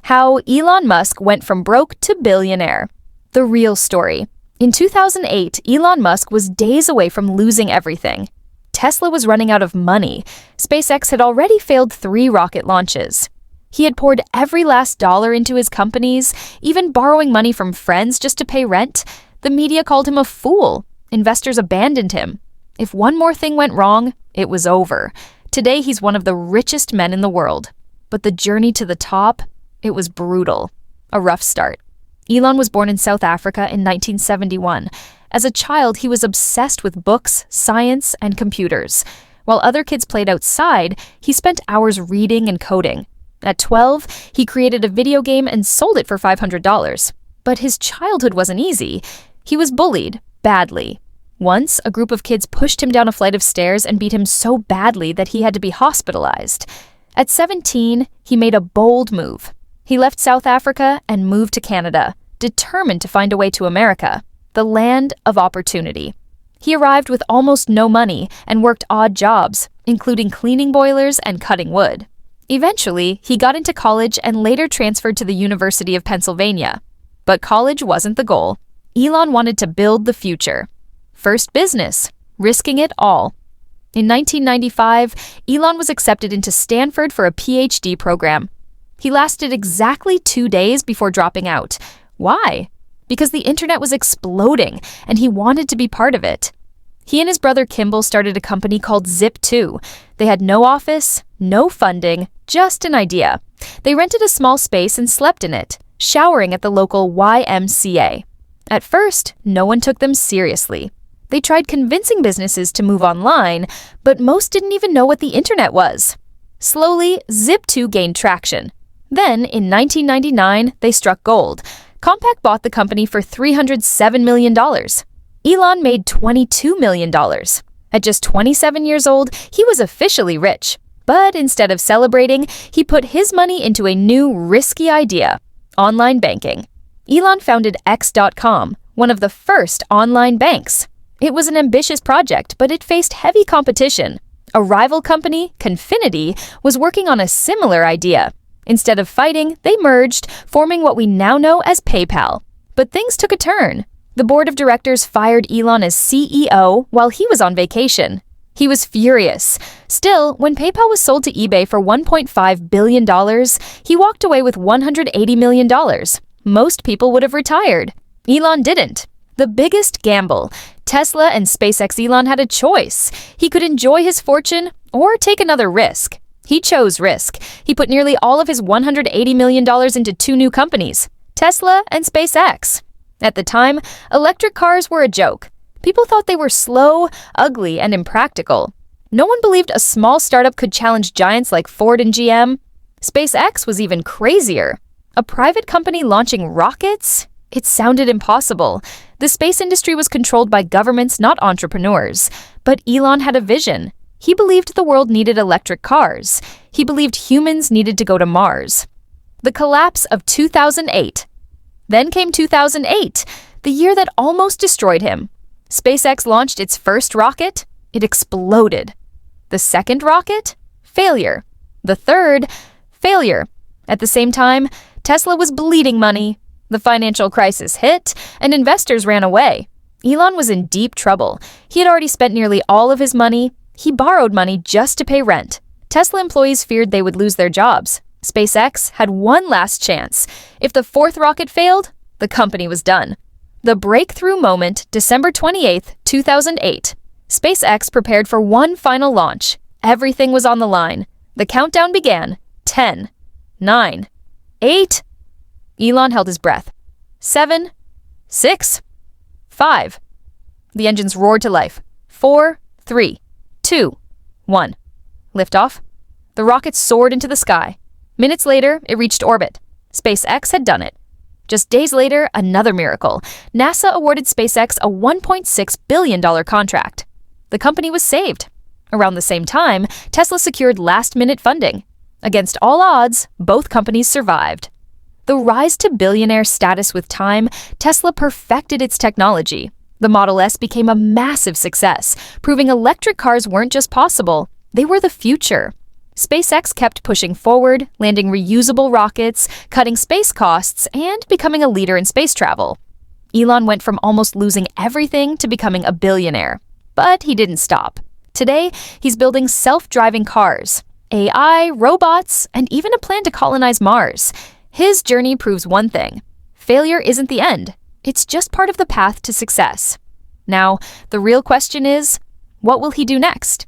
How Elon Musk went from broke to billionaire. The real story. In 2008, Elon Musk was days away from losing everything. Tesla was running out of money. SpaceX had already failed 3 rocket launches. He had poured every last dollar into his companies, even borrowing money from friends just to pay rent. The media called him a fool. Investors abandoned him. If one more thing went wrong, it was over. Today, he's one of the richest men in the world. But the journey to the top, it was brutal. A rough start. Elon was born in South Africa in 1971. As a child, he was obsessed with books, science, and computers. While other kids played outside, he spent hours reading and coding. At 12, he created a video game and sold it for $500. But his childhood wasn't easy. He was bullied, badly. Once, a group of kids pushed him down a flight of stairs and beat him so badly that he had to be hospitalized. At 17, he made a bold move. He left South Africa and moved to Canada, determined to find a way to America, the land of opportunity. He arrived with almost no money and worked odd jobs, including cleaning boilers and cutting wood. Eventually, he got into college and later transferred to the University of Pennsylvania. But college wasn't the goal. Elon wanted to build the future. First business, risking it all. In 1995, Elon was accepted into Stanford for a PhD program. He lasted exactly 2 days before dropping out. Why? Because the internet was exploding, and he wanted to be part of it. He and his brother Kimball started a company called Zip2. They had no office, no funding, just an idea. They rented a small space and slept in it, showering at the local YMCA. At first, no one took them seriously. They tried convincing businesses to move online, but most didn't even know what the internet was. Slowly, Zip2 gained traction. Then, in 1999, they struck gold. Compaq bought the company for $307 million. Elon made $22 million. At just 27 years old, he was officially rich. But instead of celebrating, he put his money into a new, risky idea: online banking. Elon founded X.com, one of the first online banks. It was an ambitious project, but it faced heavy competition. A rival company, Confinity, was working on a similar idea. Instead of fighting, they merged, forming what we now know as PayPal. But things took a turn. The board of directors fired Elon as CEO while he was on vacation. He was furious. Still, when PayPal was sold to eBay for $1.5 billion, he walked away with $180 million. Most people would have retired. Elon didn't. The biggest gamble. Tesla and SpaceX. Elon had a choice. He could enjoy his fortune or take another risk. He chose risk. He put nearly all of his $180 million into 2 new companies, Tesla and SpaceX. At the time, electric cars were a joke. People thought they were slow, ugly, and impractical. No one believed a small startup could challenge giants like Ford and GM. SpaceX was even crazier. A private company launching rockets? It sounded impossible. The space industry was controlled by governments, not entrepreneurs. But Elon had a vision. He believed the world needed electric cars. He believed humans needed to go to Mars. The collapse of 2008. Then came 2008, the year that almost destroyed him. SpaceX launched its first rocket. It exploded. The second rocket? Failure. The third? Failure. At the same time, Tesla was bleeding money. The financial crisis hit, and investors ran away. Elon was in deep trouble. He had already spent nearly all of his money. He borrowed money just to pay rent. Tesla employees feared they would lose their jobs. SpaceX had one last chance. If the 4th rocket failed, the company was done. The breakthrough moment, December 28, 2008. SpaceX prepared for one final launch. Everything was on the line. The countdown began. 10, 9, 8. Elon held his breath. 7, 6, 5. The engines roared to life. 4, 3, 2, 1. Liftoff. The rocket soared into the sky. Minutes later, it reached orbit. SpaceX had done it. Just days later, another miracle. NASA awarded SpaceX a $1.6 billion contract. The company was saved. Around the same time, Tesla secured last-minute funding. Against all odds, both companies survived. The rise to billionaire status with time, Tesla perfected its technology. The Model S became a massive success, proving electric cars weren't just possible, they were the future. SpaceX kept pushing forward, landing reusable rockets, cutting space costs, and becoming a leader in space travel. Elon went from almost losing everything to becoming a billionaire. But he didn't stop. Today, he's building self-driving cars, AI, robots, and even a plan to colonize Mars. His journey proves one thing: failure isn't the end. It's just part of the path to success. Now, the real question is, what will he do next?